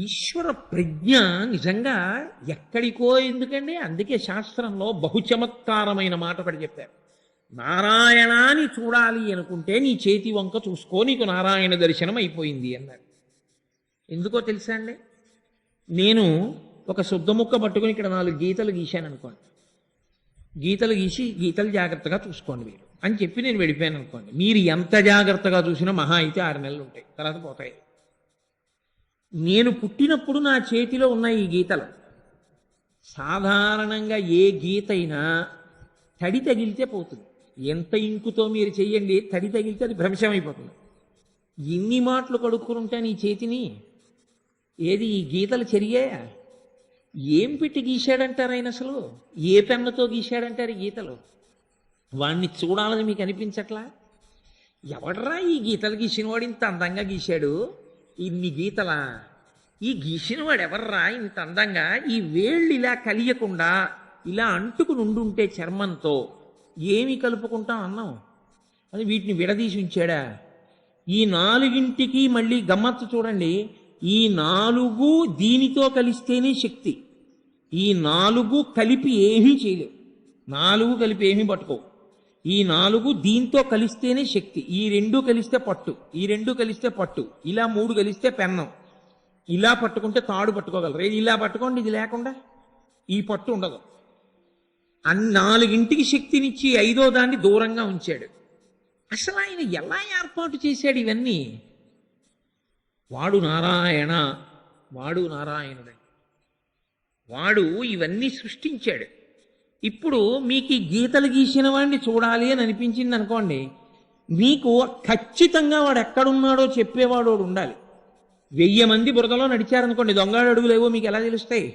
ఈశ్వర ప్రజ్ఞ నిజంగా ఎక్కడికో ఎందుకండి. అందుకే శాస్త్రంలో బహుచమత్కారమైన మాట ఒకటి చెప్పారు. నారాయణాన్ని చూడాలి అనుకుంటే నీ చేతి వంక చూసుకో, నీకు నారాయణ దర్శనం అయిపోయింది అన్నాడు. ఎందుకో తెలుసా అండి, నేను ఒక శుద్ధ ముక్క పట్టుకుని ఇక్కడ 4 గీతలు గీశాను అనుకోండి, గీతలు గీసి గీతలు జాగ్రత్తగా చూసుకోండి మీరు అని చెప్పి నేను వెళ్ళిపోయాను అనుకోండి, మీరు ఎంత జాగ్రత్తగా చూసినా మహా అయితే 6 నెలలు ఉంటాయి, తర్వాత పోతాయి. నేను పుట్టినప్పుడు నా చేతిలో ఉన్న ఈ గీతలు సాధారణంగా ఏ గీత అయినా తడి తగిలితే పోతుంది. ఎంత ఇంకుతో మీరు చెయ్యండి, తడి తగిలితే అది భ్రంశమైపోతుంది. ఎన్ని మాటలు కడుక్కుని ఉంటాను ఈ చేతిని, ఏది ఈ గీతలు చెరిగాయా? ఏం పెట్టి గీశాడంటారు ఆయన? అసలు ఏ పెన్నుతో గీశాడంటారు ఈ గీతలు? వాణ్ణి చూడాలని మీకు అనిపించట్లా? ఎవడ్రా ఈ గీతలు గీసినవాడు ఇంత అందంగా గీశాడు? ఇన్ని గీతలా? ఈ గీసినవాడు ఎవర్రా ఇంత అందంగా? ఈ వేళ్ళు ఇలా కలియకుండా ఇలా అంటుకుని ఉండుంటే చర్మంతో ఏమి కలుపుకుంటాం అన్నాం అని వీటిని విడదీసి ఉంచాడా? ఈ 4ంటికి మళ్ళీ గమ్మత్తు చూడండి. ఈ 4 దీనితో కలిస్తేనే శక్తి. ఈ 4 కలిపి ఏమీ చేయలేవు. 4 కలిపి ఏమీ పట్టుకో. ఈ 4 దీంతో కలిస్తేనే శక్తి. ఈ 2 కలిస్తే పట్టు, ఈ 2 కలిస్తే పట్టు, ఇలా 3 కలిస్తే పెన్నం. ఇలా పట్టుకుంటే తాడు పట్టుకోగలరు. ఇలా పట్టుకోండి, ఇది లేకుండా ఈ పట్టు ఉండదు. 4ంటికి శక్తినిచ్చి 5వ దాన్ని దూరంగా ఉంచాడు. అసలు ఆయన ఎలా ఏర్పాటు చేశాడు ఇవన్నీ? వాడు నారాయణ, వాడు నారాయణుడు, వాడు ఇవన్నీ సృష్టించాడు. ఇప్పుడు మీకు ఈ గీతలు గీసిన వాడిని చూడాలి అని అనిపించింది అనుకోండి, మీకు ఖచ్చితంగా వాడు ఎక్కడున్నాడో చెప్పేవాడు ఉండాలి. 1000 మంది బురదలో నడిచారనుకోండి, దొంగడు అడుగులేవో మీకు ఎలా తెలుస్తాయి?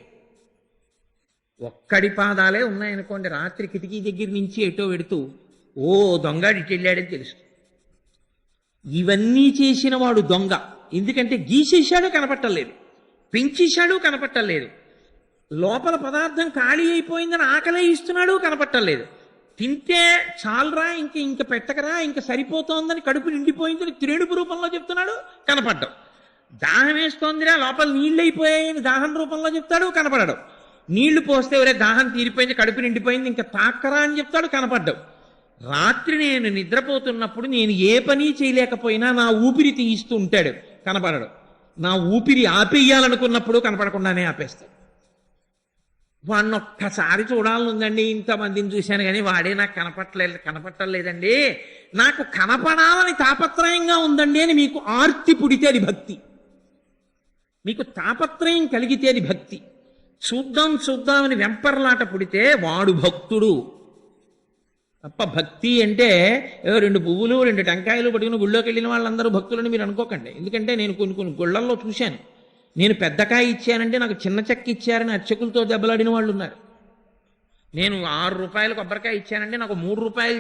ఒక్కడి పాదాలే ఉన్నాయనుకోండి, రాత్రి కిటికీ దగ్గర నుంచి ఎటో పెడుతూ ఓ దొంగడు ఇటు వెళ్ళాడని తెలుస్తుంది. ఇవన్నీ చేసిన వాడు దొంగ. ఎందుకంటే గీసేశాడు కనపట్టలేదు, పెంచేశాడు కనపట్టలేదు, లోపల పదార్థం ఖాళీ అయిపోయిందని ఆకలే ఇస్తున్నాడు కనపట్టలేదు, తింటే చాలరా ఇంక పెట్టకరా ఇంక సరిపోతోందని కడుపు నిండిపోయిందని త్రేణుపు రూపంలో చెప్తున్నాడు, కనపడ్డం. దాహం వేస్తోందిరా లోపల నీళ్ళు అయిపోయాయని దాహం రూపంలో చెప్తాడు, కనపడడం. నీళ్లు పోస్తే ఒరే దాహం తీరిపోయింది, కడుపు నిండిపోయింది, ఇంకా తాక్కరా అని చెప్తాడు, కనపడ్డం. రాత్రి నేను నిద్రపోతున్నప్పుడు నేను ఏ పని చేయలేకపోయినా నా ఊపిరి తీయిస్తూ ఉంటాడు, కనపడడు. నా ఊపిరి ఆపేయాలనుకున్నప్పుడు కనపడకుండానే ఆపేస్తాడు. వాడిని ఒక్కసారి చూడాలనుందండి, ఇంతమందిని చూశాను కానీ వాడే నాకు కనపట్టలేదండి, నాకు కనపడాలని తాపత్రయంగా ఉందండి అని మీకు ఆర్తి పుడితే అది భక్తి. మీకు తాపత్రయం కలిగితే అది భక్తి. చూద్దామని వెంపర్లాట పుడితే వాడు భక్తుడు తప్ప. భక్తి అంటే 2 పువ్వులు 2 టెంకాయలు పట్టుకుని గుళ్ళోకి వెళ్ళిన వాళ్ళందరూ భక్తులని మీరు అనుకోకండి. ఎందుకంటే నేను కొన్ని గుళ్ళల్లో చూశాను. నేను పెద్దకాయ ఇచ్చానంటే నాకు చిన్న చెక్క ఇచ్చారని అర్చకులతో దెబ్బలాడిన వాళ్ళు ఉన్నారు. నేను 6 రూపాయలు కొబ్బరికాయ ఇచ్చానంటే నాకు 3 రూపాయల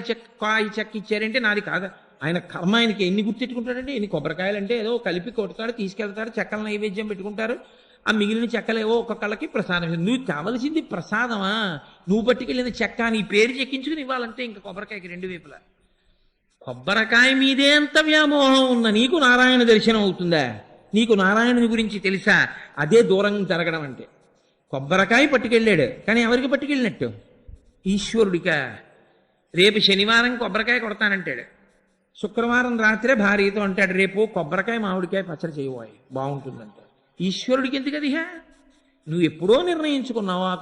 చెక్క ఇచ్చారంటే నాది కాదా? ఆయన కర్మ, ఆయనకి ఎన్ని గుర్తెట్టుకుంటాడంటే, ఎన్ని కొబ్బరికాయలు అంటే ఏదో కలిపి కొడతాడు, తీసుకెళ్తాడు, చెక్కల నైవేద్యం పెట్టుకుంటారు. ఆ మిగిలిన చెక్కలేవో ఒక్కొక్కళ్ళకి ప్రసాదం. నువ్వు కావలసింది ప్రసాదమా? నువ్వు పట్టుకెళ్ళిన చెక్క నీ పేరు చెక్కించుకుని ఇవ్వాలంటే ఇంకా కొబ్బరికాయకి 2 వైపులా. కొబ్బరికాయ మీదే అంత వ్యామోహం ఉన్న నీకు నారాయణ దర్శనం అవుతుందా? నీకు నారాయణుని గురించి తెలుసా? అదే దూరం జరగడం అంటే. కొబ్బరికాయ పట్టుకెళ్ళాడు కానీ ఎవరికి పట్టుకెళ్ళినట్టు? ఈశ్వరుడికా? రేపు శనివారం కొబ్బరికాయ కొడతానంటాడు, శుక్రవారం రాత్రే భార్యతో అంటాడు రేపు కొబ్బరికాయ మామిడికాయ పచ్చడి చేయబోయి బాగుంటుందంట. ఈశ్వరుడికి ఎందుకు అది? నువ్వు ఎప్పుడో నిర్ణయించుకున్నావు ఆ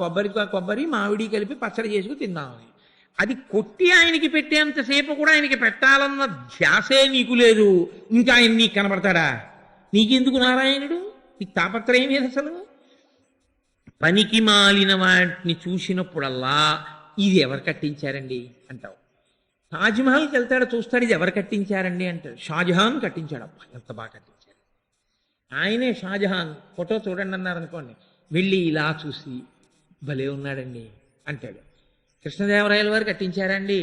కొబ్బరి మామిడి కలిపి పచ్చడి చేసుకుని తిందామని. అది కొట్టి ఆయనకి పెట్టేంతసేపు కూడా ఆయనకి పెట్టాలన్న ధ్యాసే నీకు లేదు. ఇంకా ఆయన నీకు కనబడతాడా? నీకెందుకు నారాయణుడు? నీకు తాపత్రయం ఏది అసలు? పనికి మాలిన వాటిని చూసినప్పుడల్లా ఇది ఎవరు కట్టించారండి అంటావు. తాజ్మహల్కి వెళ్తాడు, చూస్తాడు, ఇది ఎవరు కట్టించారండి అంటాడు. షాజహాన్ కట్టించాడు. అబ్బా ఎంత బాగా కట్టించాడు, ఆయనే షాజహాన్, ఫోటో చూడండి అన్నారు అనుకోండి, వెళ్ళి ఇలా చూసి భలే ఉన్నాడండి అంటాడు. కృష్ణదేవరాయల వారు కట్టించారండి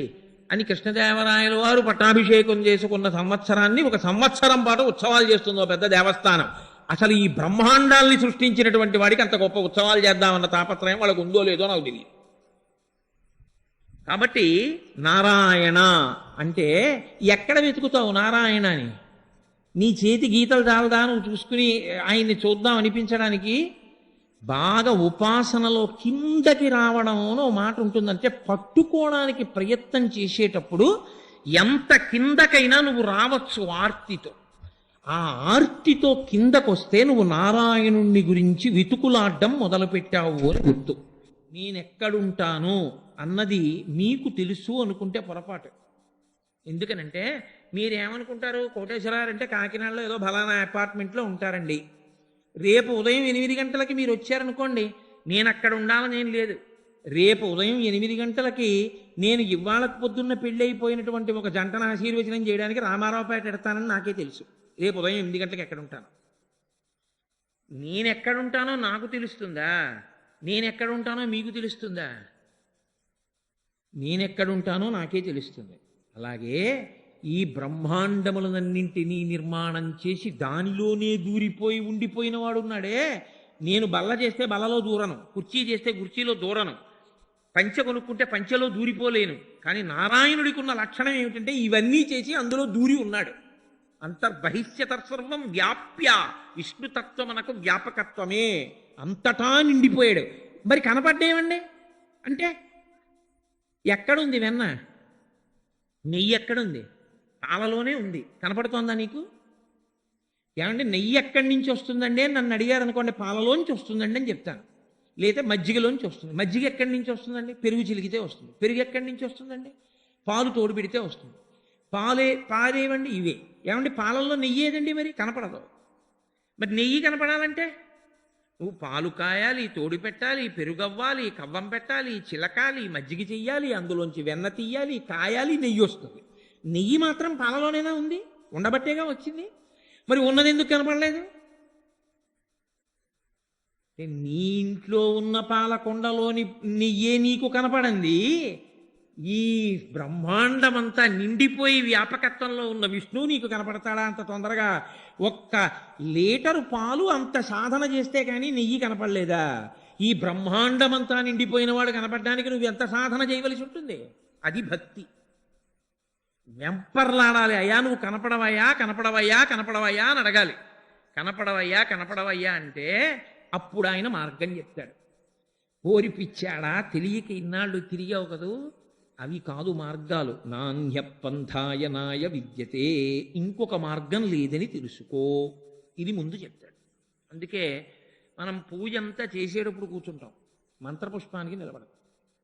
అని కృష్ణదేవరాయల వారు పట్టాభిషేకం చేసుకున్న సంవత్సరాన్ని 1 సంవత్సరం పాటు ఉత్సవాలు చేస్తుందో పెద్ద దేవస్థానం. అసలు ఈ బ్రహ్మాండాల్ని సృష్టించినటువంటి వాడికి అంత గొప్ప ఉత్సవాలు చేద్దామన్న తాపత్రయం వాళ్ళకు ఉందో లేదో నాకు తెలియదు. కాబట్టి నారాయణ అంటే ఎక్కడ వెతుకుతావు నారాయణ అని? నీ చేతి గీతలు చాలదా నువ్వు చూసుకుని ఆయన్ని చూద్దాం అనిపించడానికి? బాగా ఉపాసనలో కిందకి రావడం అని ఓ మాట ఉంటుందంటే, పట్టుకోవడానికి ప్రయత్నం చేసేటప్పుడు ఎంత కిందకైనా నువ్వు రావచ్చు ఆర్తితో. ఆ ఆర్తితో కిందకొస్తే నువ్వు నారాయణుణ్ణి గురించి వెతుకులాడ్డం మొదలుపెట్టావు అని గుర్తు. నేనెక్కడుంటాను అన్నది మీకు తెలుసు అనుకుంటే పొరపాటు. ఎందుకనంటే మీరేమనుకుంటారు, కోటేశ్వరారంటే కాకినాడలో ఏదో బలానా అపార్ట్మెంట్లో ఉంటారండి. రేపు ఉదయం 8 గంటలకి మీరు వచ్చారనుకోండి, నేను అక్కడ ఉండాలని ఏం లేదు. రేపు ఉదయం 8 గంటలకి నేను ఇవాళ పొద్దున్న పెళ్ళి అయిపోయినటువంటి ఒక జంటను ఆశీర్వచనం చేయడానికి రామారావుపేట ఎడతానని నాకే తెలుసు. రేపు ఉదయం 8 గంటలకు ఎక్కడ ఉంటాను. నేనెక్కడుంటానో నాకు తెలుస్తుందా? నేనెక్కడుంటానో మీకు తెలుస్తుందా? నేనెక్కడుంటానో నాకే తెలుస్తుంది. అలాగే ఈ బ్రహ్మాండములన్నింటినీ నిర్మాణం చేసి దానిలోనే దూరిపోయి ఉండిపోయిన వాడు ఉన్నాడే. నేను బల్ల చేస్తే బల్లలో దూరను, కుర్చీ చేస్తే కుర్చీలో దూరను, పంచె కొనుక్కుంటే పంచెలో దూరిపోలేను. కానీ నారాయణుడికి ఉన్న లక్షణం ఏమిటంటే ఇవన్నీ చేసి అందులో దూరి ఉన్నాడు. అంతర్బహిష్యతర్సర్వం వ్యాప్య, విష్ణుతత్వం మనకు వ్యాపకత్వమే, అంతటా నిండిపోయాడు. మరి కనపడ్డేమండి అంటే ఎక్కడుంది వెన్న? నెయ్యి ఎక్కడుంది? పాలలోనే ఉంది. కనపడుతోందా నీకు? ఏమంటే నెయ్యి ఎక్కడి నుంచి వస్తుందండి అని నన్ను అడిగారు అనుకోండి, పాలలోంచి వస్తుందండి అని చెప్తాను. లేదా మజ్జిగలోంచి వస్తుంది. మజ్జిగ ఎక్కడి నుంచి వస్తుందండి? పెరుగు చిలికితే వస్తుంది. పెరుగు ఎక్కడి నుంచి వస్తుందండి? పాలు తోడు పెడితే వస్తుంది. పాలేవండి ఇవే. ఏమండి పాలల్లో నెయ్యి ఏదండి? మరి కనపడదు. మరి నెయ్యి కనపడాలంటే నువ్వు పాలు కాయాలి, తోడు పెట్టాలి, పెరుగవ్వాలి, కవ్వం పెట్టాలి, చిలకాలి, మజ్జిగ చెయ్యాలి, అందులోంచి వెన్న తీయాలి, కాయాలి, నెయ్యి వస్తుంది. నెయ్యి మాత్రం పాలలోనైనా ఉంది, ఉండబట్టేగా వచ్చింది. మరి ఉన్నది ఎందుకు కనపడలేదు? నీ ఇంట్లో ఉన్న పాలకొండలోని నెయ్యే నీకు కనపడంది. ఈ బ్రహ్మాండమంతా నిండిపోయి వ్యాపకత్వంలో ఉన్న విష్ణువు నీకు కనపడతాడా అంత తొందరగా? ఒక్క లీటరు పాలు అంత సాధన చేస్తే కానీ నెయ్యి కనపడలేదా? ఈ బ్రహ్మాండమంతా నిండిపోయిన వాడు కనపడడానికి నువ్వు ఎంత సాధన చేయవలసి ఉంటుంది? అది భక్తి. వెంపర్లాడాలి, అయ్యా నువ్వు కనపడవయ్యా, కనపడవయ్యా, కనపడవయ్యా అని అడగాలి. కనపడవయ్యా, కనపడవయ్యా అంటే అప్పుడు ఆయన మార్గం చెప్తాడు. ఓరిపిచ్చాడా, తెలియక ఇన్నాళ్ళు తిరిగావు కదూ, అవి కాదు మార్గాలు. నాణ్యపంథాయనాయ విద్యతే, ఇంకొక మార్గం లేదని తెలుసుకో, ఇది ముందు చెప్తాడు. అందుకే మనం పూజ అంతా చేసేటప్పుడు కూర్చుంటాం, మంత్రపుష్పానికి నిలబడదు.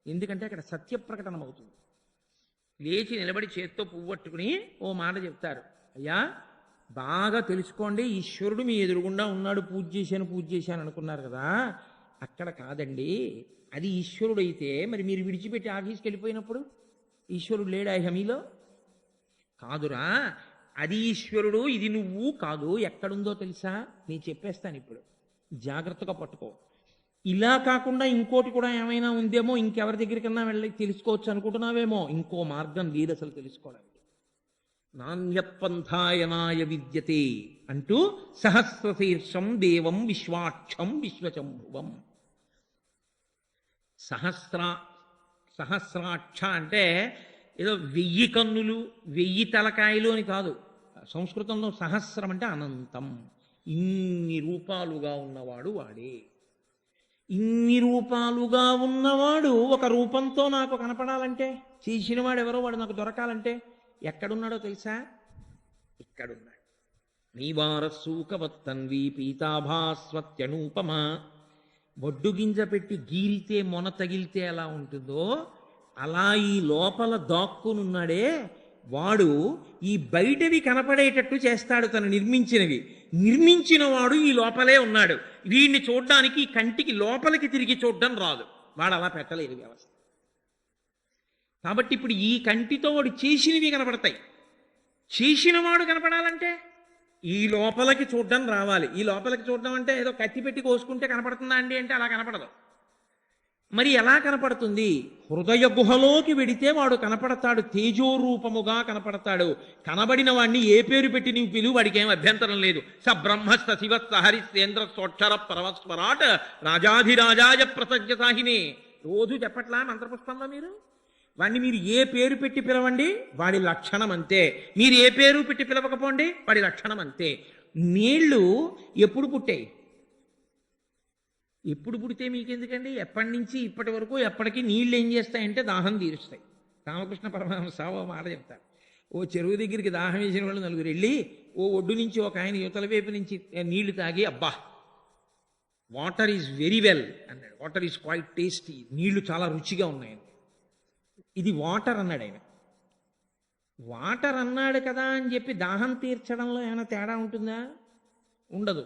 ఎందుకంటే అక్కడ సత్యప్రకటన అవుతుంది. లేచి నిలబడి చేత్తో పువ్వు పట్టుకుని ఓ మాట చెప్తారు, అయ్యా బాగా తెలుసుకోండి, ఈశ్వరుడు మీ ఎదురుగుండా ఉన్నాడు, పూజ చేశాను అనుకున్నారు కదా, అక్కడ కాదండి. అది ఈశ్వరుడు అయితే మరి మీరు విడిచిపెట్టి ఆఫీస్కి వెళ్ళిపోయినప్పుడు ఈశ్వరుడు లేడా మీలో? కాదురా, అది ఈశ్వరుడు, ఇది నువ్వు కాదు. ఎక్కడుందో తెలుసా? నేను చెప్పేస్తాను ఇప్పుడు, జాగ్రత్తగా పట్టుకో. ఇలా కాకుండా ఇంకోటి కూడా ఏమైనా ఉందేమో, ఇంకెవరి దగ్గరికన్నా వెళ్ళి తెలుసుకోవచ్చు అనుకుంటున్నావేమో. ఇంకో మార్గం లేదు అసలు తెలుసుకోవడానికి. నాణ్యపంథాయనాయ విద్యతే అంటూ సహస్రశీర్షం దేవం విశ్వాక్షం విశ్వచంభువం. సహస్రాక్ష అంటే ఏదో 1000 కన్నులు 1000 తలకాయలు అని కాదు. సంస్కృతంలో సహస్రం అంటే అనంతం. ఇన్ని రూపాలుగా ఉన్నవాడు వాడే. ఇన్ని రూపాలుగా ఉన్నవాడు ఒక రూపంతో నాకు కనపడాలంటే, చేసినవాడు ఎవరో వాడు నాకు దొరకాలంటే ఎక్కడున్నాడో తెలుసా? ఇక్కడున్నాడు. నీవారసూకవత్తన్వి పీతాభాస్వత్యనూపమా. బొడ్డు గింజ పెట్టి గీరితే మొన తగిలితే ఎలా ఉంటుందో అలా ఈ లోపల దాక్కునున్నాడే వాడు ఈ బయటవి కనపడేటట్టు చేస్తాడు తను నిర్మించినవి. నిర్మించిన వాడు ఈ లోపలే ఉన్నాడు. వీడిని చూడ్డానికి ఈ కంటికి లోపలికి తిరిగి చూడడం రాదు. వాడు అలా పెట్టలేదు వ్యవస్థ. కాబట్టి ఇప్పుడు ఈ కంటితో వాడు చేసినవి కనపడతాయి. చేసిన వాడు కనపడాలంటే ఈ లోపలికి చూడడం రావాలి. ఈ లోపలికి చూడడం అంటే ఏదో కత్తి పెట్టి కోసుకుంటే కనపడుతుందా అండి అంటే అలా కనపడదు. మరి ఎలా కనపడుతుంది? హృదయ గుహలోకి వెడితే వాడు కనపడతాడు, తేజోరూపముగా కనపడతాడు. కనబడిన వాడిని ఏ పేరు పెట్టి నీవు పిలువు, వాడికి ఏం అభ్యంతరం లేదు. స బ్రహ్మస్థ శివస్థ హరిశ్చేంద్ర సోక్షర పరమస్వరాట్ రాజాధిరాజాయ ప్రసజ్య సాహిని. రోజు చెప్పట్లా మంత్రపుష్పంలో మీరు? వాడిని మీరు ఏ పేరు పెట్టి పిలవండి వాడి లక్షణం అంతే, మీరు ఏ పేరు పెట్టి పిలవకపోండి వాడి లక్షణం అంతే. నీళ్లు ఎప్పుడు పుట్టాయి? ఎప్పుడు పుడితే మీకెందుకండి? ఎప్పటి నుంచి ఇప్పటి వరకు ఎప్పటికీ నీళ్ళు ఏం చేస్తాయంటే దాహం తీరుస్తాయి. రామకృష్ణ పరమహంస ఓ మాట చెప్తారు. ఓ చెరువు దగ్గరికి దాహం వేసిన వాళ్ళు నలుగురు వెళ్ళి ఓ ఒడ్డు నుంచి ఒక ఆయన యువతల వైపు నుంచి నీళ్లు తాగి, అబ్బా వాటర్ ఈజ్ వెరీ వెల్ అన్నాడు, వాటర్ ఈజ్ క్వైట్ టేస్టీ, నీళ్లు చాలా రుచిగా ఉన్నాయండి. ఇది వాటర్ అన్నాడు ఆయన. వాటర్ అన్నాడు కదా అని చెప్పి దాహం తీర్చడంలో ఏమైనా తేడా ఉంటుందా? ఉండదు.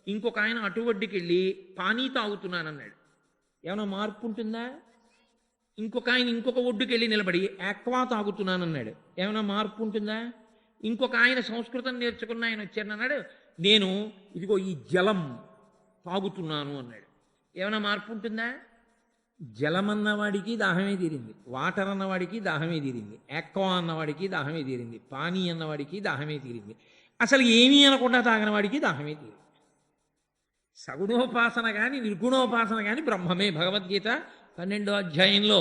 ఇంకొక ఆయన అటువడ్డికి వెళ్ళి పానీ తాగుతున్నానన్నాడు, ఏమైనా మార్పు ఉంటుందా? ఇంకొక ఆయన ఇంకొక ఒడ్డుకి వెళ్ళి నిలబడి ఆక్వా తాగుతున్నానన్నాడు, ఏమైనా మార్పు ఉంటుందా? ఇంకొక ఆయన సంస్కృతం నేర్చుకున్న ఆయన వచ్చానన్నాడు, నేను ఇదిగో ఈ జలం తాగుతున్నాను అన్నాడు, ఏమైనా మార్పు ఉంటుందా? జలం అన్నవాడికి దాహమే తీరింది, వాటర్ అన్నవాడికి దాహమే తీరింది, ఆక్వా అన్నవాడికి దాహమే తీరింది, పానీ అన్నవాడికి దాహమే తీరింది, అసలు ఏమీ అనకుండా తాగిన వాడికి దాహమే తీరింది. సగుణోపాసన కానీ నిర్గుణోపాసన కానీ బ్రహ్మమే. భగవద్గీత 12వ అధ్యాయంలో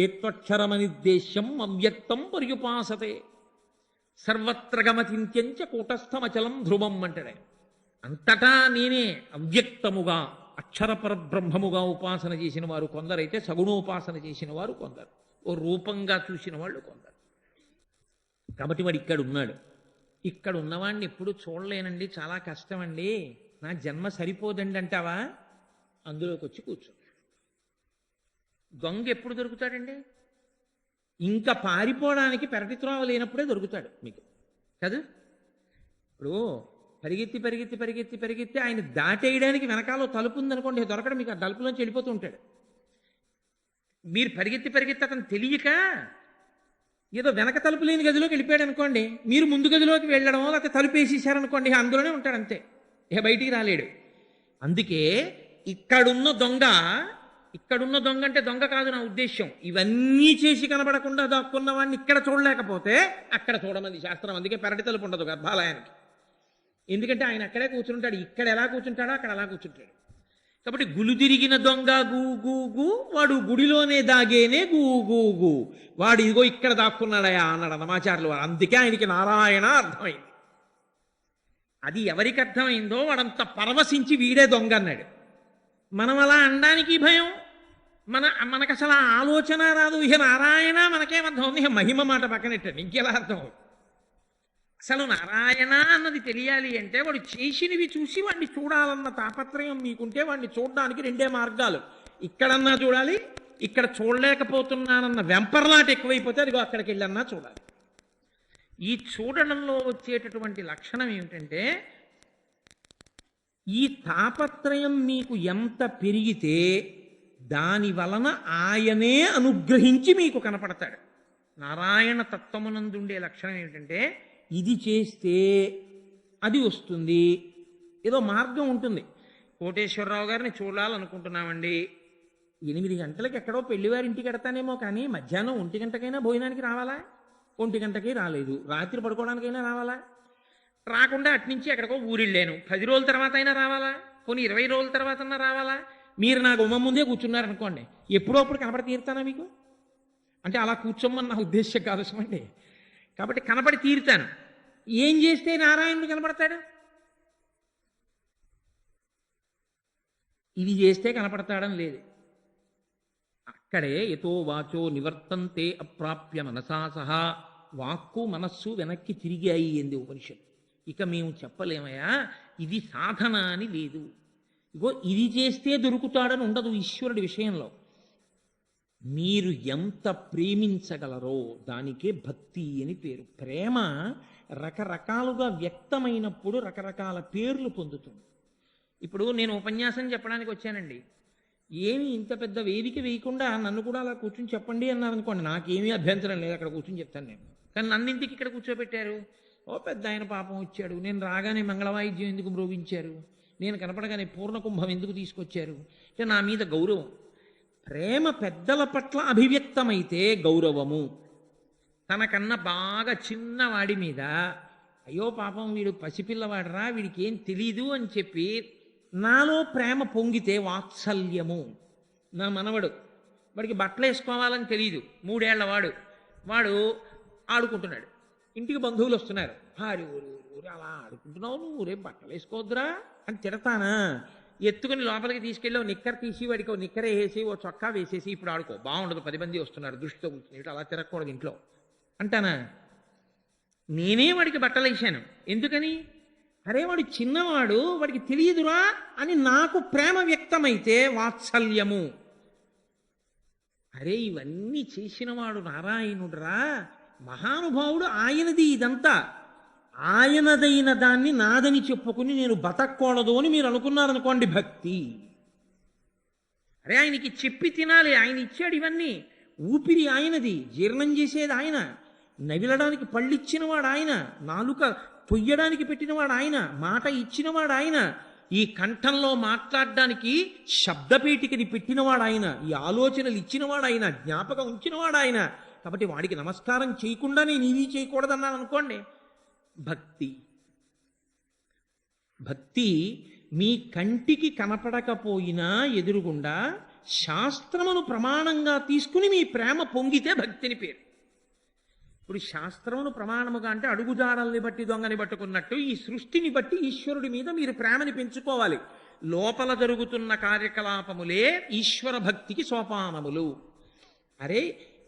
ఏత్వక్షరమనిర్దేశ్యం అవ్యక్తం పర్యుపాసతే సర్వత్ర గమచింత్యంచ కూటస్థమచలం ధ్రువం అంటాడే. అంతటా నేనే అవ్యక్తముగా అక్షరపర బ్రహ్మముగా ఉపాసన చేసిన వారు కొందరైతే, సగుణోపాసన చేసిన వారు కొందరు, ఓ రూపంగా చూసిన వాళ్ళు కొందరు. కాబట్టి వాడు ఇక్కడ ఉన్నాడు. ఇక్కడ ఉన్నవాడిని ఎప్పుడు చూడలేనండి, చాలా కష్టమండి, నా జన్మ సరిపోదండి అంటావా? అందులోకి వచ్చి కూర్చో. దొంగ ఎప్పుడు దొరుకుతాడండి? ఇంకా పారిపోవడానికి పెరటి త్రోవ లేనప్పుడే దొరుకుతాడు మీకు కదా. ఇప్పుడు పరిగెత్తి పరిగెత్తి పరిగెత్తి పరిగెత్తి ఆయన దాటేయడానికి వెనకాల తలుపు ఉందనుకోండి, దొరకడం మీకు ఆ తలుపులోంచి వెళ్ళిపోతూ ఉంటాడు. మీరు పరిగెత్తి పరిగెత్తి అతను తెలియక ఏదో వెనక తలుపు లేని గదిలోకి వెళ్ళిపోయాడు అనుకోండి, మీరు ముందు గదిలోకి వెళ్ళడం లేకపోతే తలుపు వేసేసారనుకోండి, అందులోనే ఉంటాడు అంతే, ఇక బయటికి రాలేడు. అందుకే ఇక్కడున్న దొంగ అంటే దొంగ కాదు నా ఉద్దేశ్యం, ఇవన్నీ చేసి కనబడకుండా దాక్కున్న వాడిని ఇక్కడ చూడలేకపోతే అక్కడ చూడమంది శాస్త్రం. అందుకే పెరటి తలుపు ఉండదు గర్భాలయానికి, ఎందుకంటే ఆయన అక్కడే కూర్చుంటాడు. ఇక్కడ ఎలా కూర్చుంటాడో అక్కడ అలా కూర్చుంటాడు. కాబట్టి గులు తిరిగిన దొంగ గూ గూ గూ, వాడు గుడిలోనే దాగేనే గూ గూ గూ, వాడు ఇదిగో ఇక్కడ దాక్కున్నాడయా అన్నాడు అన్నమాచార్యులు వారు. అందుకే ఆయనకి నారాయణ అర్థమైంది. అది ఎవరికి అర్థమైందో వాడంత పరవశించి వీడే దొంగ అన్నాడు. మనం అలా అనడానికి భయం, మనకు అసలు ఆ ఆలోచన రాదు. ఇహ నారాయణ మనకేమర్థం ఉంది, ఇహ మహిమ మాట పక్కనెట్టండి, ఇంకెలా అర్థం అవుతుంది? అసలు నారాయణ అన్నది తెలియాలి అంటే వాడు చేసినవి చూసి వాడిని చూడాలన్న తాపత్రయం మీకుంటే వాడిని చూడడానికి రెండే మార్గాలు, ఇక్కడన్నా చూడాలి, ఇక్కడ చూడలేకపోతున్నానన్న వెంపర్లాట ఎక్కువైపోతే అదిగో అక్కడికి వెళ్ళన్నా చూడాలి. ఈ చూడడంలో వచ్చేటటువంటి లక్షణం ఏమిటంటే, ఈ తాపత్రయం మీకు ఎంత పెరిగితే దాని వలన ఆయనే అనుగ్రహించి మీకు కనపడతాడు. నారాయణ తత్వమునందుండే లక్షణం ఏమిటంటే, ఇది చేస్తే అది వస్తుంది, ఏదో మార్గం ఉంటుంది. కోటేశ్వరరావు గారిని చూడాలనుకుంటున్నామండి, 8 గంటలకు ఎక్కడో పెళ్లివారింటికి ఎడతానేమో, కానీ మధ్యాహ్నం 1 గంటకైనా భోజనానికి రావాలా? 1 గంటకి రాలేదు, రాత్రి పడుకోవడానికైనా రావాలా? రాకుండా అట్నుంచి ఎక్కడికో ఊరిళ్ళాను, 10 రోజుల తర్వాత అయినా రావాలా? పోనీ 20 రోజుల తర్వాత అయినా రావాలా? మీరు నా గుమ్మ ముందే కూర్చున్నారనుకోండి, ఎప్పుడో అప్పుడు కనపడి తీరుతానా మీకు? అంటే అలా కూర్చోమని నా ఉద్దేశం కాదు సుమండి. కాబట్టి కనపడి తీరుతాను. ఏం చేస్తే నారాయణుడు కనపడతాడు? ఇది చేస్తే కనపడతాడని లేదు. అక్కడే యతో వాచో నివర్తంతే అప్రాప్య మనసా సహా, వాక్కు మనస్సు వెనక్కి తిరిగాయి ఎంది ఉపనిషత్తు. ఇక మేము చెప్పలేమయ్యా ఇది సాధన అని లేదు. ఇగో ఇది చేస్తే దొరుకుతాడని ఉండదు ఈశ్వరుడి విషయంలో. మీరు ఎంత ప్రేమించగలరో దానికే భక్తి అని పేరు. ప్రేమ రకరకాలుగా వ్యక్తమైనప్పుడు రకరకాల పేర్లు పొందుతుంది. ఇప్పుడు నేను ఉపన్యాసం చెప్పడానికి వచ్చానండి, ఏమి ఇంత పెద్ద వేదిక వేయకుండా నన్ను కూడా అలా కూర్చుని చెప్పండి అన్నారనుకోండి, నాకేమీ అభ్యంతరం లేదు, అక్కడ కూర్చుని చెప్తాను నేను. కానీ నన్ను ఇంటికి ఇక్కడ కూర్చోబెట్టారు, ఓ పెద్ద ఆయన పాపం వచ్చాడు, నేను రాగానే మంగళవాయిద్యం ఎందుకు మ్రోగించారు, నేను కనపడగానే పూర్ణకుంభం ఎందుకు తీసుకొచ్చారు అంటే నా మీద గౌరవం. ప్రేమ పెద్దల పట్ల అభివ్యక్తమైతే గౌరవము. తనకన్నా బాగా చిన్నవాడి మీద అయ్యో పాపం వీడు పసిపిల్లవాడరా, వీడికి ఏం తెలీదు అని చెప్పి నాలో ప్రేమ పొంగితే వాత్సల్యము. నా మనవడు వాడికి బట్టలు వేసుకోవాలని తెలియదు, 3 ఏళ్ల వాడు వాడు ఆడుకుంటున్నాడు. ఇంటికి బంధువులు వస్తున్నారు. హారి ఊరు ఊరు అలా ఆడుకుంటున్నావు, నువ్వు రేపు బట్టలు వేసుకోవద్దురా అని తిడతానా? ఎత్తుకుని లోపలికి తీసుకెళ్ళి నిక్కర తీసి వాడికి నిక్కర వేసి ఓ చొక్కా వేసేసి ఇప్పుడు ఆడుకో, బాగుండదు, 10 మంది వస్తున్నారు దృష్టితో కూర్చుని అలా తిరగకూడదు ఇంట్లో అంటానా? నేనే వాడికి బట్టలు వేసాను. ఎందుకని? అరే వాడు చిన్నవాడు, వాడికి తెలియదురా అని నాకు ప్రేమ వ్యక్తమైతే వాత్సల్యము. అరే ఇవన్నీ చేసినవాడు నారాయణుడురా, మహానుభావుడు, ఆయనది ఇదంతా. ఆయనదైన దాన్ని నాదని చెప్పుకుని నేను బతకూడదు అని మీరు అనుకున్నారనుకోండి భక్తి. అరే ఆయనకి చెప్పి తినాలి, ఆయన ఇచ్చాడు ఇవన్నీ. ఊపిరి ఆయనది, జీర్ణం చేసేది ఆయన, నవిలడానికి పళ్ళిచ్చినవాడు ఆయన, నాలుక పొయ్యడానికి పెట్టినవాడు ఆయన, మాట ఇచ్చినవాడు ఆయన, ఈ కంఠంలో మాట్లాడడానికి శబ్దపేటికని పెట్టినవాడు ఆయన, ఈ ఆలోచనలు ఇచ్చినవాడు ఆయన, జ్ఞాపకం ఉంచినవాడు ఆయన. కాబట్టి వాడికి నమస్కారం చేయకుండా నేను ఇవి చేయకూడదన్నాను అనుకోండి. భక్తి భక్తి మీ కంటికి కనపడకపోయినా ఎదురుగుండా శాస్త్రమును ప్రమాణంగా తీసుకుని మీ ప్రేమ పొంగితే భక్తిని పేరు. ఇప్పుడు శాస్త్రమును ప్రమాణముగా అంటే అడుగుజాడల్ని బట్టి దొంగని పట్టుకున్నట్టు ఈ సృష్టిని బట్టి ఈశ్వరుడి మీద మీరు ప్రేమని పెంచుకోవాలి. లోపల జరుగుతున్న కార్యకలాపములే ఈశ్వర భక్తికి సోపానములు. అరే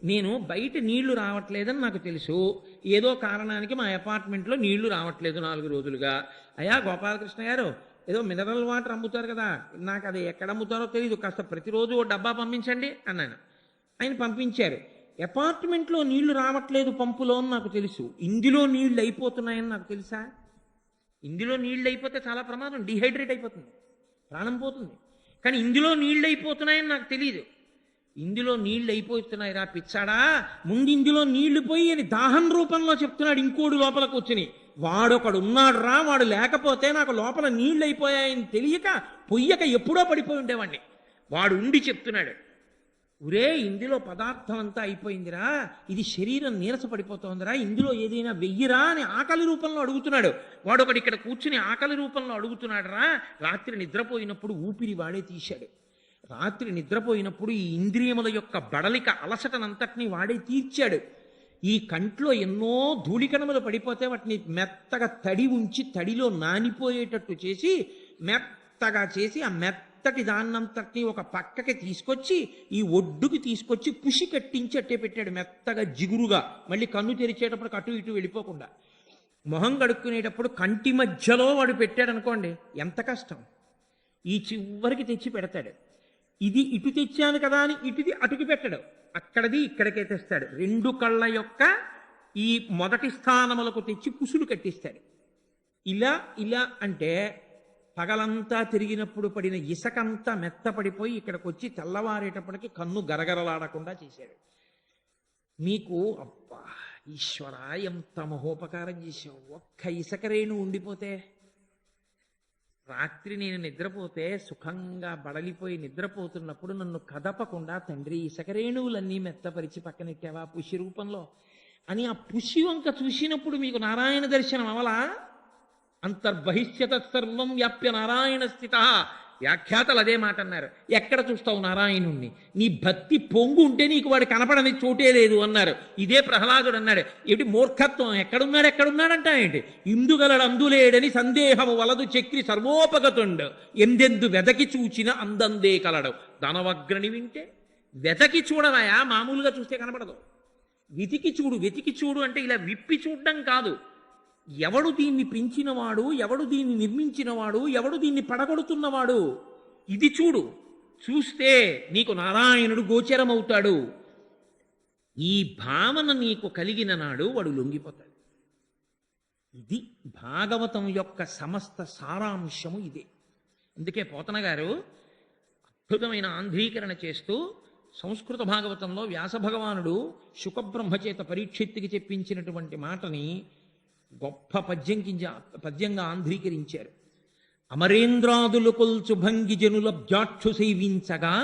నేను బయట నీళ్లు రావట్లేదని నాకు తెలుసు, ఏదో కారణానికి మా అపార్ట్మెంట్లో నీళ్లు రావట్లేదు 4 రోజులుగా. అయ్యా గోపాలకృష్ణ గారు, ఏదో మినరల్ వాటర్ అమ్ముతారు కదా, నాకు అది ఎక్కడ అమ్ముతారో తెలియదు, కాస్త ప్రతిరోజు ఓ డబ్బా పంపించండి అన్నాను. ఆయన పంపించారు. అపార్ట్మెంట్లో నీళ్లు రావట్లేదు పంపులో అని నాకు తెలుసు, ఇందులో నీళ్లు అయిపోతున్నాయని నాకు తెలుసా? ఇందులో నీళ్లు అయిపోతే చాలా ప్రమాదం, డిహైడ్రేట్ అయిపోతుంది, ప్రాణం పోతుంది. కానీ ఇందులో నీళ్లు అయిపోతున్నాయని నాకు తెలియదు. ఇందులో నీళ్లు అయిపోతున్నాయి రా పిచ్చాడా, ముందు ఇందులో నీళ్లు పోయి అని దాహం రూపంలో చెప్తున్నాడు ఇంకోడు లోపలికి వచ్చి. వాడొకడు ఉన్నాడు రా, వాడు లేకపోతే నాకు లోపల నీళ్లు అయిపోయాయని తెలియక పొయ్యక ఎప్పుడో పడిపోయి ఉండేవాడిని. వాడు ఉండి చెప్తున్నాడు, ఒరే ఇందులో పదార్థం అంతా అయిపోయిందిరా, ఇది శరీరం నీరస పడిపోతోందిరా, ఇందులో ఏదైనా వెయ్యిరా అని ఆకలి రూపంలో అడుగుతున్నాడు. వాడు ఒకటి ఇక్కడ కూర్చుని ఆకలి రూపంలో అడుగుతున్నాడు రా. రాత్రి నిద్రపోయినప్పుడు ఊపిరి వాడే తీశాడు. రాత్రి నిద్రపోయినప్పుడు ఈ ఇంద్రియముల యొక్క బడలిక అలసటనంతటినీ వాడే తీర్చాడు. ఈ కంట్లో ఎన్నో ధూళికణములు పడిపోతే వాటిని మెత్తగా తడి ఉంచి తడిలో నానిపోయేటట్టు చేసి మెత్తగా చేసి ఆ మెత్తటి దాన్నంతటినీ ఒక పక్కకి తీసుకొచ్చి ఈ ఒడ్డుకి తీసుకొచ్చి పుషి కట్టించి అట్టే పెట్టాడు, మెత్తగా జిగురుగా. మళ్ళీ కన్ను తెరిచేటప్పుడు అటు ఇటు వెళ్ళిపోకుండా. మొహం కడుక్కునేటప్పుడు కంటి మధ్యలో వాడు పెట్టాడు అనుకోండి, ఎంత కష్టం. ఈ చివరికి తెచ్చి పెడతాడు. ఇది ఇటు తెచ్చాను కదా అని ఇటుది అటుకి పెట్టడు, అక్కడది ఇక్కడికే తెస్తాడు. 2 కళ్ళ యొక్క ఈ మొదటి స్థానములకు తెచ్చి పుసులు కట్టిస్తాడు. ఇలా ఇలా అంటే పగలంతా తిరిగినప్పుడు పడిన ఇసకంతా మెత్తపడిపోయి ఇక్కడికి వచ్చి తెల్లవారేటప్పటికి కన్ను గరగరలాడకుండా చేశాడు. మీకు అబ్బా ఈశ్వర ఎంత మహోపకారం చేశావు, ఒక్క ఇసకరేణు ఉండిపోతే. రాత్రి నేను నిద్రపోతే సుఖంగా బడలిపోయి నిద్రపోతున్నప్పుడు నన్ను కదపకుండా తండ్రి ఇసకరేణువులన్నీ మెత్తపరిచి పక్కనెట్టావా పుషి రూపంలో అని ఆ పుషి వంక చూసినప్పుడు మీకు నారాయణ దర్శనం అవలా? అంతర్బహిష్యత సర్వం వ్యాప్య నారాయణ స్థిత. వ్యాఖ్యాతలు అదే మాట అన్నారు. ఎక్కడ చూస్తావు నారాయణుణ్ణి, నీ భక్తి పొంగు ఉంటే నీకు వాడు కనపడని చోటే లేదు అన్నారు. ఇదే ప్రహ్లాదుడు అన్నాడు. ఏమిటి మూర్ఖత్వం, ఎక్కడున్నాడంట ఏంటి? ఇందుగలడు అందులేడని సందేహము వలదు చక్రి సర్వోపగతుండు, ఎందెందు వెదకి చూచిన అందందే కలడు. దానవగ్రని వింటే వెతకి చూడవయా, మామూలుగా చూస్తే కనపడదు. వెతికి చూడు అంటే ఇలా విప్పి చూడడం కాదు. ఎవడు దీన్ని పెంచినవాడు, ఎవడు దీన్ని నిర్మించినవాడు, ఎవడు దీన్ని పడగొడుతున్నవాడు, ఇది చూడు. చూస్తే నీకు నారాయణుడు గోచరమవుతాడు. ఈ భావన నీకు కలిగిన నాడు వాడు లొంగిపోతాడు. ఇది భాగవతం యొక్క సమస్త సారాంశము ఇదే. అందుకే పోతన గారు అద్భుతమైన ఆంధ్రీకరణ చేస్తూ సంస్కృత భాగవతంలో వ్యాస భగవానుడు శుకబ్రహ్మచేత పరీక్షిత్తుకి చెప్పించినటువంటి మాటని గొప్ప పద్యంగా ఆంధ్రీకరించారు. అమరేంద్రాదులు కొల్చు భంగి జనుల జాక్షు సేవించగా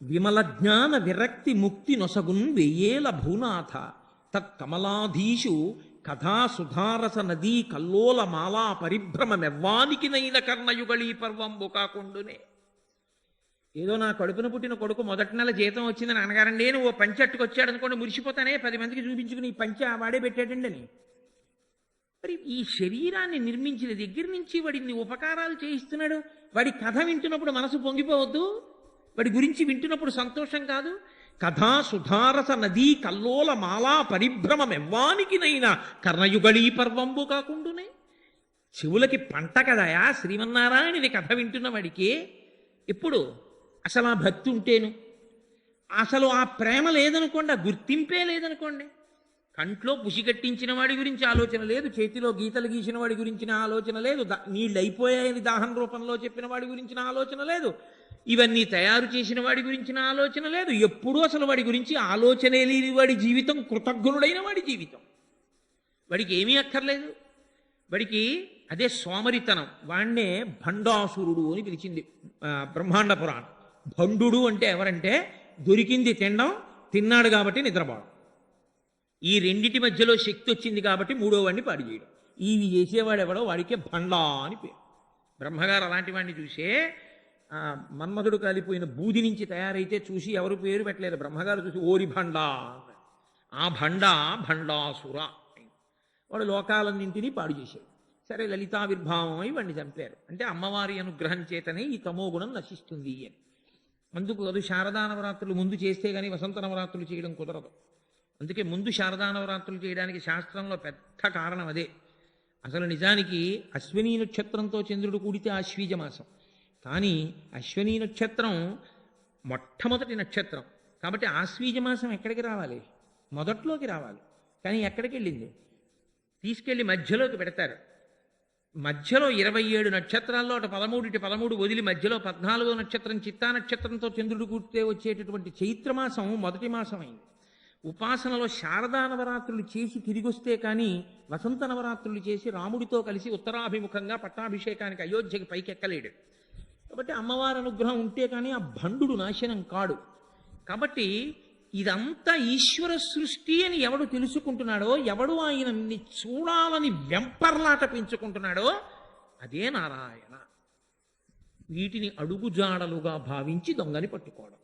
విమల జ్ఞాన విరక్తి ముక్తి నొసగున్ వెయ్యేల భూనాథ తత్కమలాధీషు కథా సుధారస నదీ కల్లోల మాలా పరిభ్రమ మెవ్వానికి నైన కర్ణయుగళీ పర్వంబు కాకుండునే. ఏదో నా కడుపున పుట్టిన కొడుకు మొదటి నెల జీతం వచ్చిందని అనగారండి, నువ్వు పంచి అట్టుకొచ్చాడు అనుకోండి మురిసిపోతానే, 10 మందికి చూపించుకుని ఈ పంచి వాడే పెట్టాడండి అని. మరి ఈ శరీరాన్ని నిర్మించిన దగ్గర నుంచి వాడిని ఉపకారాలు చేయిస్తున్నాడు. వాడి కథ వింటున్నప్పుడు మనసు పొంగిపోవద్దు? వాడి గురించి వింటున్నప్పుడు సంతోషం కాదు? కథా సుధారస నదీ కల్లోల మాలా పరిభ్రమమెవ్వానికినైనా కర్ణయుగళీ పర్వంబు కాకుండునే. చెవులకి పంట కదయా శ్రీమన్నారాయణుని కథ వింటున్న వాడికి. ఎప్పుడు అసలు ఆ భక్తి ఉంటేను, అసలు ఆ ప్రేమ లేదనుకోండి, ఆ గుర్తింపే లేదనుకోండి, కంట్లో పుసి కట్టించిన వాడి గురించి ఆలోచన లేదు, చేతిలో గీతలు గీసిన వాడి గురించిన ఆలోచన లేదు, నీళ్ళు అయిపోయాయని దాహం రూపంలో చెప్పిన వాడి గురించిన ఆలోచన లేదు, ఇవన్నీ తయారు చేసిన వాడి గురించిన ఆలోచన లేదు, ఎప్పుడూ అసలు వాడి గురించి ఆలోచనే లేని వాడి జీవితం కృతజ్ఞుడైన వాడి జీవితం. వాడికి ఏమీ అక్కర్లేదు. వాడికి అదే సోమరితనం. వాణ్ణే భండాసురుడు అని పిలిచింది బ్రహ్మాండ పురాణం. భండు అంటే ఎవరంటే దొరికింది తినడం, తిన్నాడు కాబట్టి నిద్రపోవడం. ఈ రెండిటి మధ్యలో శక్తి వచ్చింది కాబట్టి మూడో వాడిని పాడు చేయడం. ఇవి చేసేవాడు ఎవడో వాడికే భండా అని పేరు. బ్రహ్మగారు అలాంటి వాడిని చూసే మన్మధుడు కాలిపోయిన బూది నుంచి తయారైతే చూసి ఎవరు పేరు పెట్టలేదు. బ్రహ్మగారు చూసి ఓరి భండా, ఆ భండా భండాసుర. వాడు లోకాలన్నింటినీ పాడు చేశాడు. సరే, లలితావిర్భావం అయి వాడిని చంపారు. అంటే అమ్మవారి అనుగ్రహం చేతనే ఈ తమోగుణం నశిస్తుంది అని. అందుకు అది శారదా నవరాత్రులు ముందు చేస్తే కానీ వసంత నవరాత్రులు చేయడం కుదరదు. అందుకే ముందు శారదా నవరాత్రులు చేయడానికి శాస్త్రంలో పెద్ద కారణం అదే. అసలు నిజానికి అశ్వినీ నక్షత్రంతో చంద్రుడు కూడితే ఆశ్వీజ మాసం, కానీ అశ్వినీ నక్షత్రం మొట్టమొదటి నక్షత్రం కాబట్టి ఆశ్వీజ మాసం ఎక్కడికి రావాలి? మొదట్లోకి రావాలి. కానీ ఎక్కడికి వెళ్ళింది? తీసుకెళ్ళి మధ్యలోకి పెడతారు. మధ్యలో 27 నక్షత్రాల్లో అటు 13 వదిలి మధ్యలో 14వ నక్షత్రం చిత్తా నక్షత్రంతో చంద్రుడు కూడితే వచ్చేటటువంటి చైత్రమాసం మొదటి మాసం అయింది. ఉపాసనలో శారదా నవరాత్రులు చేసి తిరిగొస్తే కానీ వసంత నవరాత్రులు చేసి రాముడితో కలిసి ఉత్తరాభిముఖంగా పట్టాభిషేకానికి అయోధ్యకి పైకెక్కలేడు. కాబట్టి అమ్మవారి అనుగ్రహం ఉంటే కానీ ఆ భండు నాశనం కాడు. కాబట్టి ఇదంతా ఈశ్వర సృష్టి అని ఎవడు తెలుసుకుంటున్నాడో, ఎవడు ఆయనని చూడాలని వెంపర్లాట పెంచుకుంటున్నాడో అదే నారాయణ. వీటిని అడుగుజాడలుగా భావించి దొంగని పట్టుకోవడం.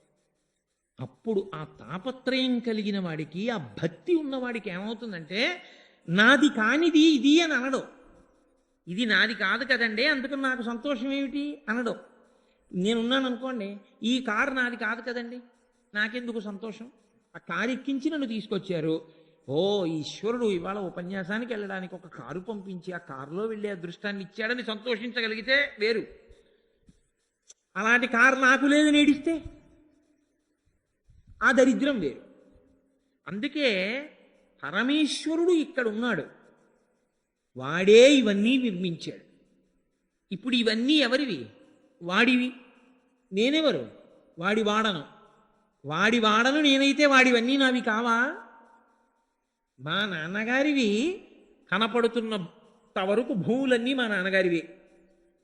అప్పుడు ఆ తాపత్రయం కలిగిన వాడికి, ఆ భక్తి ఉన్నవాడికి ఏమవుతుందంటే, నాది కానిది ఇది అని అనడం. ఇది నాది కాదు కదండి, అందుకని నాకు సంతోషం ఏమిటి అనడం. నేనున్నాను అనుకోండి, ఈ కారు నాది కాదు కదండి, నాకెందుకు సంతోషం? ఆ కారు ఎక్కించి నన్ను తీసుకొచ్చారు. ఓ ఈశ్వరుడు ఇవాళ ఉపన్యాసానికి వెళ్ళడానికి ఒక కారు పంపించి ఆ కారులో వెళ్ళే అదృష్టాన్ని ఇచ్చాడని సంతోషించగలిగితే వేరు. అలాంటి కారు నాకు లేదని ఏడిస్తే ఆ దరిద్రం వేరు. అందుకే పరమేశ్వరుడు ఇక్కడ ఉన్నాడు, వాడే ఇవన్నీ నిర్మించాడు. ఇప్పుడు ఇవన్నీ ఎవరివి? వాడివి. నేనెవరు? వాడి వాడను నేనైతే వాడివన్నీ నావి కావా? మా నాన్నగారివి కనపడుతున్నంత వరకు భూములన్నీ మా నాన్నగారివి.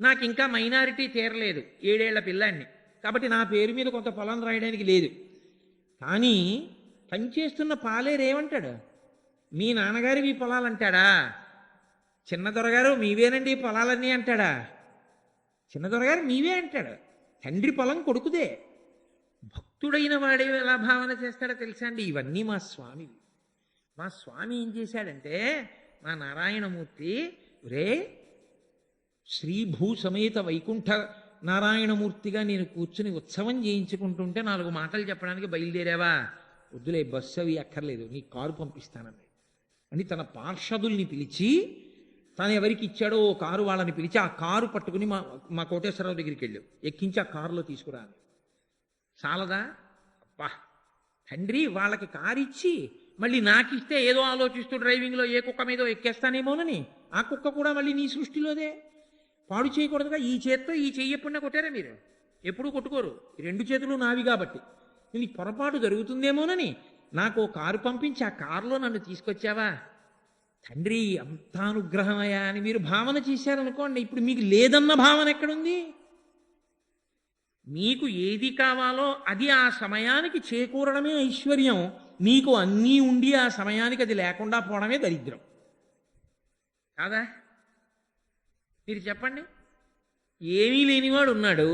నాకు ఇంకా మైనారిటీ తీరలేదు, 7 ఏళ్ల పిల్లాన్ని, కాబట్టి నా పేరు మీద కొంత పొలం రాయడానికి లేదు. కానీ పనిచేస్తున్న పాలేరేమంటాడు? మీ నాన్నగారివి పొలాలంటాడా? చిన్న దొరగారు మీవేనండి పొలాలన్నీ అంటాడా? చిన్న దొరగారు మీవే అంటాడు. తండ్రి పొలం కొడుకుదే. భక్తుడైన వాడే ఎలా భావన చేస్తాడో తెలుసా అండి? ఇవన్నీ మా స్వామివి. మా స్వామి ఏం చేశాడంటే, మా నారాయణమూర్తి రే శ్రీభూ సమేత వైకుంఠ నారాయణమూర్తిగా నేను కూర్చుని ఉత్సవం చేయించుకుంటుంటే 4 మాటలు చెప్పడానికి బయలుదేరావా? వద్దులే, బస్సు అవి అక్కర్లేదు, నీ కారు పంపిస్తానని అని తన పార్షదుల్ని పిలిచి, తను ఎవరికి ఇచ్చాడో ఓ కారు వాళ్ళని పిలిచి ఆ కారు పట్టుకుని మా కోటేశ్వరరావు దగ్గరికి వెళ్ళు, ఎక్కించి ఆ కారులో తీసుకురా అని. చాలదా? అబ్బా, తండ్రి వాళ్ళకి కారు ఇచ్చి మళ్ళీ నాకు ఇస్తే ఏదో ఆలోచిస్తూ డ్రైవింగ్లో ఏ కుక్క మీదో ఎక్కేస్తానేమోనని, ఆ కుక్క కూడా మళ్ళీ నీ సృష్టిలోదే. పాడు చేయకూడదుగా. ఈ చేత్తో ఈ చెయ్యి ఎప్పుడన్నా కొట్టారా మీరు? ఎప్పుడూ కొట్టుకోరు. 2 చేతులు నావి కాబట్టి నీకు పొరపాటు జరుగుతుందేమోనని నాకు కారు పంపించి ఆ కారులో నన్ను తీసుకొచ్చావా? తండ్రి అంత అనుగ్రహమయ్యా అని మీరు భావన చేశారనుకోండి, ఇప్పుడు మీకు లేదన్న భావన ఎక్కడుంది? మీకు ఏది కావాలో అది ఆ సమయానికి చేకూరడమే ఐశ్వర్యం. మీకు అన్నీ ఉండి ఆ సమయానికి అది లేకుండా పోవడమే దరిద్రం కాదా? మీరు చెప్పండి. ఏమీ లేనివాడు ఉన్నాడు,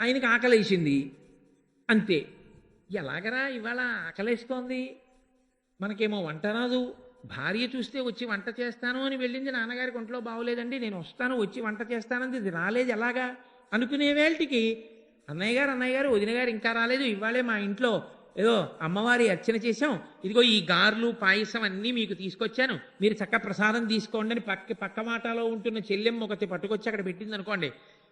ఆయనకి ఆకలేసింది అంతే. ఎలాగరా ఇవాళ ఆకలేస్తోంది, మనకేమో వంట రాదు, భార్య చూస్తే వచ్చి వంట చేస్తాను అని వెళ్ళింది, నాన్నగారికి ఒంట్లో బాగోలేదండి నేను వస్తాను వచ్చి వంట చేస్తానంది, ఇది రాలేదు ఎలాగా అనుకునే వేళటికి అన్నయ్య గారు వదిన గారు ఇంకా రాలేదు, ఇవాళే మా ఇంట్లో ఏదో అమ్మవారి అర్చన చేశాం, ఇదిగో ఈ గార్లు పాయసం అన్నీ మీకు తీసుకొచ్చాను, మీరు చక్క ప్రసాదం తీసుకోండి అని పక్క మాటలో ఉంటున్న చెల్లెమ్మ ఒకటి పట్టుకొచ్చి అక్కడ పెట్టింది అనుకోండి.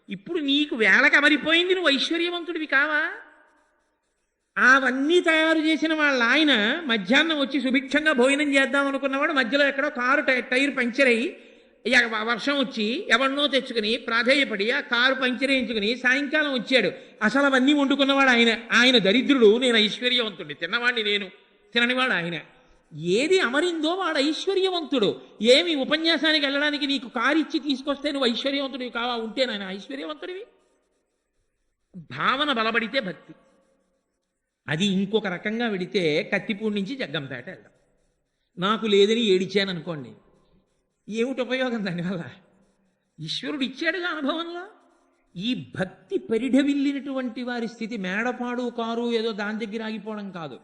ఇప్పుడు నీకు వేళకి అమరిపోయింది, నువ్వు ఐశ్వర్యవంతుడివి కావా? అవన్నీ తయారు చేసిన వాళ్ళ ఆయన మధ్యాహ్నం వచ్చి సుభిక్షంగా భోజనం చేద్దాం అనుకున్నవాడు మధ్యలో ఎక్కడో కారు టైర్ పంక్చర్ అయ్యి వర్షం వచ్చి ఎవరినో తెచ్చుకుని ప్రాధేయపడి ఆ కారు పంక్చర్ వేయించుకుని సాయంకాలం వచ్చాడు. అసలు అవన్నీ వండుకున్నవాడు ఆయన దరిద్రుడు, నేను ఐశ్వర్యవంతుడిని, తిన్నవాడిని నేను, తిననివాడు ఆయన. ఏది అమరిందో వాడు ఐశ్వర్యవంతుడు. ఏమి ఉపన్యాసానికి వెళ్ళడానికి నీకు కారు ఇచ్చి తీసుకొస్తే నువ్వు ఐశ్వర్యవంతుడివి కావా? ఉంటే నాయన ఐశ్వర్యవంతుడివి. భావన బలపడితే భక్తి. అది ఇంకొక రకంగా వెడితే కత్తిపూడి నుంచి జగ్గంపేట వెళ్ళడం. నాకు లేదని ఏడిచాను అనుకోండి, ఏమిటి ఉపయోగం దానివల్ల? ఈశ్వరుడు ఇచ్చాడుగా అనుభవంలో. ఈ భక్తి పరిఢవిల్లినటువంటి వారి స్థితి మేడపాడు కారు ఏదో దాని దగ్గర ఆగిపోవడం కాదు,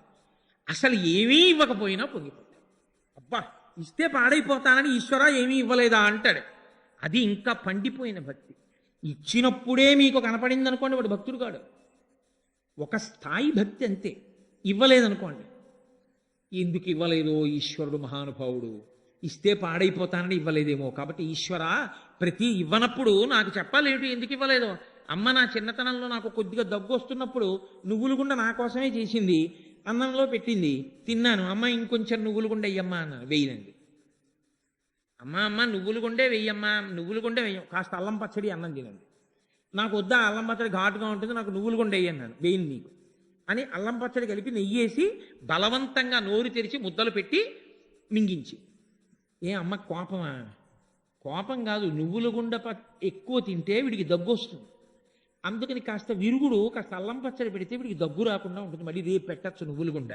అసలు ఏమీ ఇవ్వకపోయినా పొంగిపోతాడు. అబ్బా ఇస్తే పాడైపోతానని ఈశ్వర ఏమీ ఇవ్వలేదా అంటాడు. అది ఇంకా పండిపోయిన భక్తి. ఇచ్చినప్పుడే మీకు కనపడింది అనుకోండి, వాడు భక్తుడు కాడు. ఒక స్థాయి భక్తి అంతే. ఇవ్వలేదనుకోండి, ఎందుకు ఇవ్వలేదో ఈశ్వరుడు మహానుభావుడు, ఇస్తే పాడైపోతానని ఇవ్వలేదేమో, కాబట్టి ఈశ్వర ప్రతి ఇవ్వనప్పుడు నాకు చెప్పాలేమిటి ఎందుకు ఇవ్వలేదో. అమ్మ నా చిన్నతనంలో నాకు కొద్దిగా దగ్గు వస్తున్నప్పుడు నువ్వులు గుండ నా కోసమే చేసింది, అన్నంలో పెట్టింది, తిన్నాను. అమ్మ ఇంకొంచెం నువ్వులు గుండ వెయ్యమ్మా అన్నాను, వెయ్యనండి. అమ్మ నువ్వులు గుండే వెయ్యమ్మా, నువ్వులు గుండే వెయ్యం, కాస్త అల్లం పచ్చడి అన్నం తినండి. నాకు వద్దా అల్లం పచ్చడి ఘాటుగా ఉంటుంది, నాకు నువ్వులు గుండ వెయ్యన్నాను, వెయ్యను నీకు అని అల్లం పచ్చడి కలిపి నెయ్యేసి బలవంతంగా నోరు తెరిచి ముద్దలు పెట్టి మింగించి. అమ్మ కోపమా? కోపం కాదు, నువ్వుల గుండ ఎక్కువ తింటే వీడికి దగ్గు వస్తుంది, అందుకని కాస్త విరుగుడు కాస్త అల్లం పచ్చడి పెడితే వీడికి దగ్గు రాకుండా ఉంటుంది, మళ్ళీ రేపు పెట్టచ్చు నువ్వుల గుండ.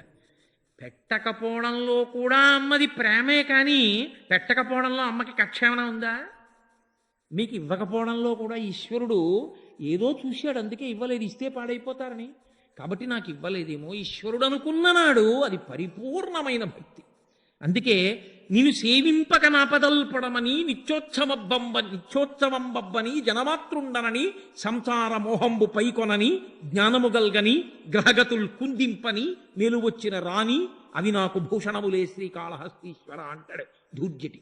పెట్టకపోవడంలో కూడా అమ్మది ప్రేమే, కానీ పెట్టకపోవడంలో అమ్మకి కక్షేమణ ఉందా? మీకు ఇవ్వకపోవడంలో కూడా ఈశ్వరుడు ఏదో చూశాడు, అందుకే ఇవ్వలేదు, ఇస్తే పాడైపోతారని. కాబట్టి నాకు ఇవ్వలేదేమో ఈశ్వరుడు అనుకున్న నాడు అది పరిపూర్ణమైన భక్తి. అందుకే నేను సేవింపక నాపదల్పడమని నిత్యోత్సవం బబ్బని జనమాతృండనని సంసార మోహంబు పైకొనని జ్ఞానము గల్గని గ్రహగతుల్ కుందింపని నిలువొచ్చిన రాణి అవి నాకు భూషణములే శ్రీకాళహస్తీశ్వర అంటాడు ధూర్జటి.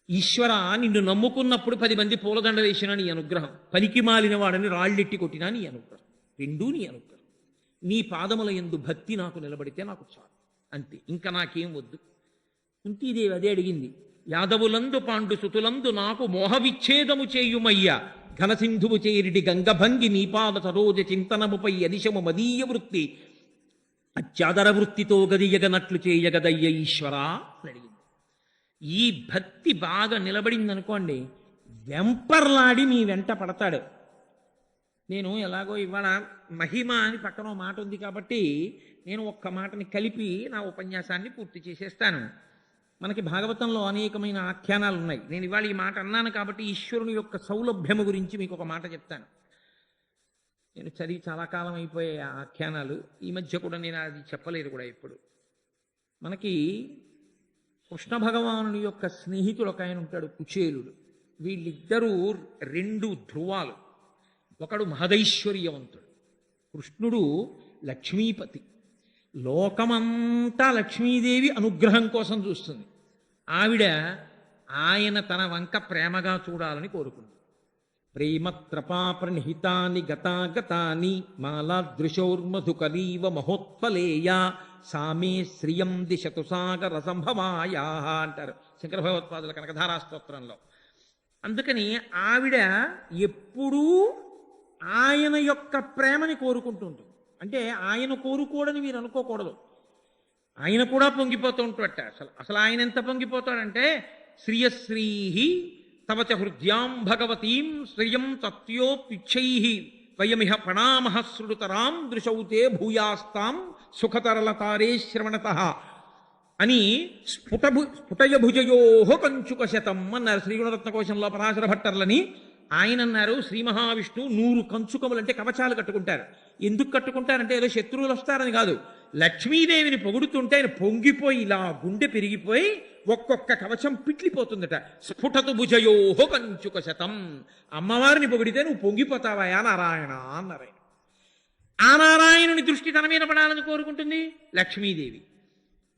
ఈశ్వర నిన్ను నమ్ముకున్నప్పుడు 10 మంది పూలదండ వేసినా నీ అనుగ్రహం, పనికి మాలిన వాడని రాళ్ళెట్టి కొట్టినా నీ అనుగ్రహం, రెండూ నీ అనుగ్రహం. నీ పాదముల యందు భక్తి నాకు నిలబడితే నాకు చాలు, అంతే, ఇంకా నాకేం వద్దు. కుంతీదేవి అదే అడిగింది. యాదవులందు పాండు సుతులందు నాకు మోహవిచ్ఛేదము చేయుమయ్యా, ఘనసింధువు చేరిడి గంగభంగి నీపాద సరోజ చింతనముపై అదిశము మదీయ వృత్తి అత్యాదర వృత్తితో గదియగనట్లు చేయగదయ్య ఈశ్వరా అని అడిగింది. ఈ భక్తి బాగా నిలబడిందనుకోండి, వెంపర్లాడి మీ వెంట పడతాడు. నేను ఎలాగో ఇవాళ మహిమ అని పక్కన మాట ఉంది కాబట్టి నేను ఒక్క మాటని కలిపి నా ఉపన్యాసాన్ని పూర్తి చేసేస్తాను. మనకి భాగవతంలో అనేకమైన ఆఖ్యానాలు ఉన్నాయి. నేను ఇవాళ ఈ మాట అన్నాను కాబట్టి ఈశ్వరుని యొక్క సౌలభ్యము గురించి మీకు ఒక మాట చెప్తాను. నేను చదివి చాలా కాలం అయిపోయే ఆఖ్యానాలు, ఈ మధ్య కూడా నేను అది చెప్పలేదు కూడా. ఇప్పుడు మనకి కృష్ణ భగవానుని యొక్క స్నేహితుడు ఒక ఆయన ఉంటాడు, కుచేలుడు. వీళ్ళిద్దరూ 2 ధ్రువాలు. ఒకడు మహదైశ్వర్యవంతుడు, కృష్ణుడు లక్ష్మీపతి. లోకమంతా లక్ష్మీదేవి అనుగ్రహం కోసం చూస్తుంది. ఆవిడ ఆయన తన వంక ప్రేమగా చూడాలని కోరుకుంది. ప్రేమత్రపాప్రణిహితాని గతాగతాని మాలాదృశోర్మధుకరీవ మహోత్పలేయా సామే శ్రియం దిశతు సాగర సంభవాయా అంటారు శంకర భగవత్పాదుల కనకధారా స్తోత్రంలో. అందుకని ఆవిడ ఎప్పుడూ ఆయన యొక్క ప్రేమని కోరుకుంటుంటుంది. అంటే ఆయన కోరుకోడని మీరు అనుకోకూడదు, ఆయన కూడా పొంగిపోతూ ఉంటాడట. అసలు ఆయన ఎంత పొంగిపోతాడంటే శ్రియశ్రీహి తవచ హృద్యాం భగవతీం శ్రియం తత్యోప్యుచ్చై వయమిహ ప్రణామః శృతరాం దృశౌతే భూయాస్తాం సుఖతరలతారే శ్రవణత అని స్ఫుటయభుజయో కంచుక శతం అన్నారు శ్రీగుణరత్నకోశంలో పరాశర భట్టర్లని. ఆయన అన్నారు శ్రీ మహావిష్ణువు 100 కంచుకములు అంటే కవచాలు కట్టుకుంటారు. ఎందుకు కట్టుకుంటారంటే ఏదో శత్రువులు వస్తారని కాదు. లక్ష్మీదేవిని పొగుడుతుంటే ఆయన పొంగిపోయి ఇలా గుండె పెరిగిపోయి ఒక్కొక్క కవచం పిట్లిపోతుందట. స్ఫుటతు భుజయోహో కంచుక శతం. అమ్మవారిని పొగిడితే నువ్వు పొంగిపోతావాయా నారాయణ అన్నారు ఆయన. ఆ నారాయణుని దృష్టి తన మీద పడాలని కోరుకుంటుంది లక్ష్మీదేవి.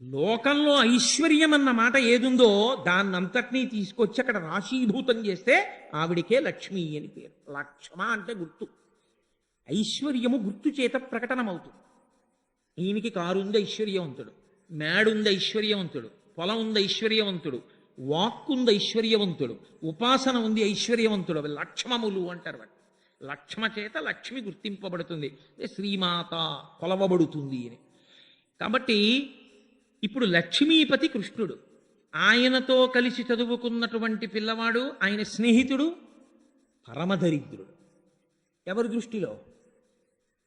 లోకంలో ఐశ్వర్యం అన్న మాట ఏదుందో దాన్నంతటినీ తీసుకొచ్చి అక్కడ రాశీభూతం చేస్తే ఆవిడికే లక్ష్మి అని పేరు. లక్ష్మ అంటే గుర్తు. ఐశ్వర్యము గుర్తు చేత ప్రకటనమవుతుంది. ఈయనకి కారుంది ఐశ్వర్యవంతుడు, మేడుంది ఐశ్వర్యవంతుడు, పొలం ఉంది ఐశ్వర్యవంతుడు, వాక్కుంది ఐశ్వర్యవంతుడు, ఉపాసన ఉంది ఐశ్వర్యవంతుడు. అవి లక్ష్మములు అంటారు. వాటి లక్ష్మ చేత లక్ష్మి గుర్తింపబడుతుంది, శ్రీమాత కొలవబడుతుంది అని. కాబట్టి ఇప్పుడు లక్ష్మీపతి కృష్ణుడు. ఆయనతో కలిసి చదువుకున్నటువంటి పిల్లవాడు ఆయన స్నేహితుడు పరమదరిద్రుడు. ఎవరి దృష్టిలో?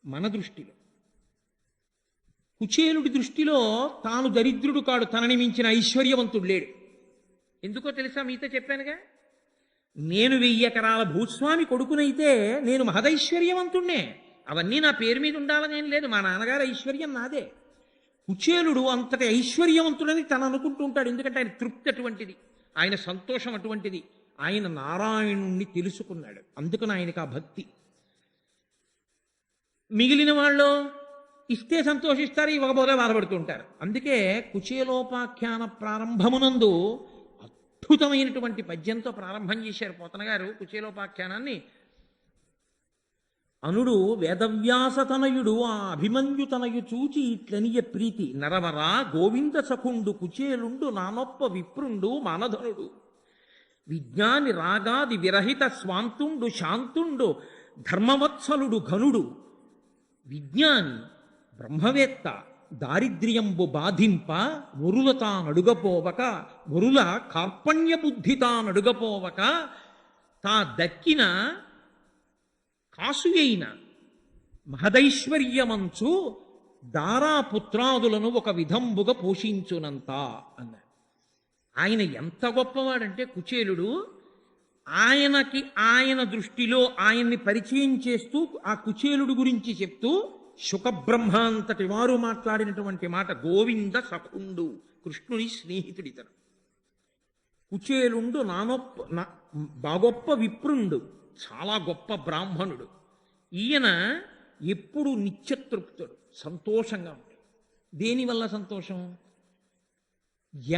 మన దృష్టిలో. కుచేలుడి దృష్టిలో తాను దరిద్రుడు కాడు, తనని మించిన ఐశ్వర్యవంతుడు లేడు. ఎందుకో తెలుసా? మీతో చెప్పానుగా, నేను 1000 ఎకరాల భూస్వామి కొడుకునైతే నేను మహదైశ్వర్యవంతుణ్ణే. అవన్నీ నా పేరు మీద ఉండాలని ఏం లేదు, మా నాన్నగారు ఐశ్వర్యం నాదే. కుచేలుడు అంతటి ఐశ్వర్యవంతుడని తను అనుకుంటూ ఉంటాడు. ఎందుకంటే ఆయన తృప్తి అటువంటిది, ఆయన సంతోషం అటువంటిది. ఆయన నారాయణుణ్ణి తెలుసుకున్నాడు, అందుకని ఆయనకు ఆ భక్తి. మిగిలిన వాళ్ళు ఇస్తే సంతోషిస్తారు, ఇవ్వకపోతే బాధపడుతూ ఉంటారు. అందుకే కుచేలోపాఖ్యాన ప్రారంభమునందు అద్భుతమైనటువంటి పద్యంతో ప్రారంభం చేశారు పోతన గారు కుచేలోపాఖ్యానాన్ని. అనుడు వేదవ్యాసతనయుడు ఆ అభిమన్యుతనయు చూచి ఇట్లనియ ప్రీతి నరవరా గోవింద సఖుండు కుచేలుండు నానొప్ప విప్రుండు మానధనుడు విజ్ఞాని రాగాది విరహిత స్వాంతుండు శాంతుండు ధర్మవత్సలుడు ఘనుడు విజ్ఞాని బ్రహ్మవేత్త దారిద్ర్యంబు బాధింప వరుల తానడుగపోవక వరుల కార్పణ్య బుద్ధి తానడుగపోవక తా దక్కిన కాసు అయిన మహదైశ్వర్యమంచు దారాపుత్రాదులను ఒక విధంబుగా పోషించునంత అన్నాడు. ఆయన ఎంత గొప్పవాడంటే కుచేలుడు, ఆయనకి ఆయన దృష్టిలో ఆయన్ని పరిచయం చేస్తూ ఆ కుచేలుడు గురించి చెప్తూ శుకబ్రహ్మ అంతటి వారు మాట్లాడినటువంటి మాట గోవింద సఖుండు, కృష్ణుని స్నేహితుడితను. కుచేలుండు బాగొప్ప విప్రుండు, చాలా గొప్ప బ్రాహ్మణుడు. ఈయన ఎప్పుడు నిత్యతృప్తుడు, సంతోషంగా ఉంటాడు. దేనివల్ల సంతోషం?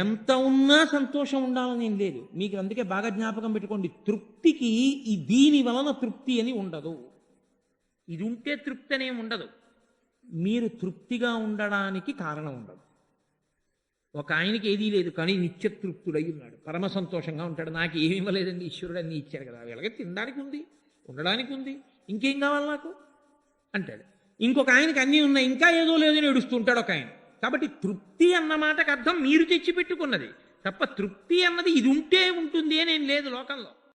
ఎంత ఉన్నా సంతోషం ఉండాలని ఏం లేదు మీకు. అందుకే బాగా జ్ఞాపకం పెట్టుకోండి, తృప్తికి ఈ దీని వలన తృప్తి అని ఉండదు. ఇది ఉంటే తృప్తి అనేం ఉండదు. మీరు తృప్తిగా ఉండడానికి కారణం ఉండదు. ఒక ఆయనకి ఏదీ లేదు కానీ నిత్యతృప్తుడై ఉన్నాడు, పరమ సంతోషంగా ఉంటాడు. నాకు ఏమి ఇవ్వలేదండి, ఈశ్వరుడు అన్నీ ఇచ్చారు కదా, వీళ్ళకి తినడానికి ఉంది, ఉండడానికి ఉంది, ఇంకేం కావాలి నాకు అంటాడు. ఇంకొక ఆయనకి అన్నీ ఉన్నాయి, ఇంకా ఏదో లేదని ఏడుస్తుంటాడు ఒక ఆయన. కాబట్టి తృప్తి అన్న మాటకు అర్థం మీరు తెచ్చిపెట్టుకున్నది తప్ప, తృప్తి అన్నది ఇది ఉంటే ఉంటుంది అని ఏం లేదు లోకంలో.